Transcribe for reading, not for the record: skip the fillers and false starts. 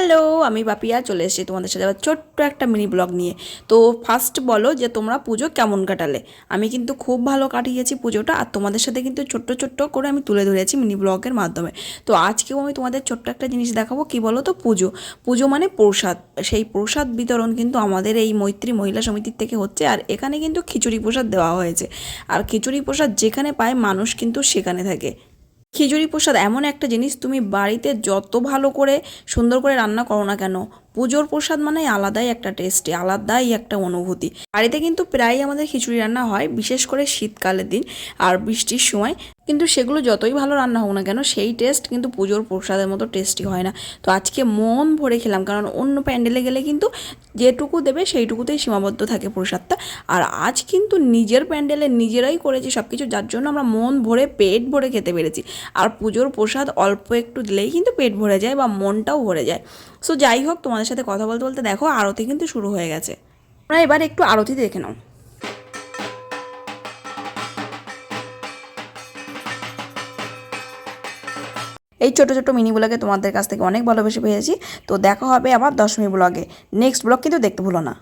Hello, আমি পাপিয়া চলে এসেছি তোমাদের সাথে আবার ছোট্ট একটা মিনি ব্লগ নিয়ে। তো ফার্স্ট বলো যে তোমরা পুজো কেমন কাটালে। আমি কিন্তু খুব ভালো কাটিয়েছি পুজোটা, আর তোমাদের সাথে কিন্তু ছোট্ট ছোট্ট করে আমি তুলে ধরেছি মিনি ব্লগের মাধ্যমে। তো আজকেও আমি তোমাদের ছোট্ট একটা জিনিস দেখাবো, কি বলো তো, পুজো। পুজো মানে প্রসাদ। সেই প্রসাদ বিতরণ কিন্তু আমাদের এই মৈত্রী মহিলা সমিতির থেকে হচ্ছে, আর এখানে কিন্তু খিচুড়ি প্রসাদ দেওয়া হয়েছে। আর খিচুড়ি প্রসাদ যেখানে পায় মানুষ কিন্তু সেখানে থাকে। খিচুড়ি প্রসাদ এমন একটা জিনিস, তুমি বাড়িতে যত ভালো করে সুন্দর করে রান্না করো না কেন, পুজোর প্রসাদ মানে আলাদাই একটা টেস্টি, আলাদাই একটা অনুভূতি। বাড়িতে কিন্তু প্রায়ই আমাদের খিচুড়ি রান্না হয়, বিশেষ করে শীতকালের দিন আর বৃষ্টির সময়। কিন্তু সেগুলো যতই ভালো রান্না হোক না কেন, সেই টেস্ট কিন্তু পুজোর প্রসাদের মতো টেস্টি হয় না। তো আজকে মন ভরে খেলাম, কারণ অন্য প্যান্ডেলে গেলে কিন্তু যেটুকু দেবে সেইটুকুতেই সীমাবদ্ধ থাকে প্রসাদটা। আর আজ কিন্তু নিজের প্যান্ডেলে নিজেরাই করেছি সব কিছু, যার জন্য আমরা মন ভরে পেট ভরে খেতে পেরেছি। আর পুজোর প্রসাদ অল্প একটু দিলেই কিন্তু পেট ভরে যায় বা মনটাও ভরে যায়। সো যাই হোক, তোমাদের সাথে কথা বলতে বলতে দেখো আরতি কিন্তু শুরু হয়ে গেছে। তোমরা এবার একটু আরতি দেখে নাও। এই ছোটো ছোটো মিনি ব্লগে তোমাদের কাছ থেকে অনেক ভালোবেসে পেয়েছি। তো দেখা হবে আবার 10মি ব্লগে। নেক্সট ব্লগ কিন্তু দেখতে ভুলো না।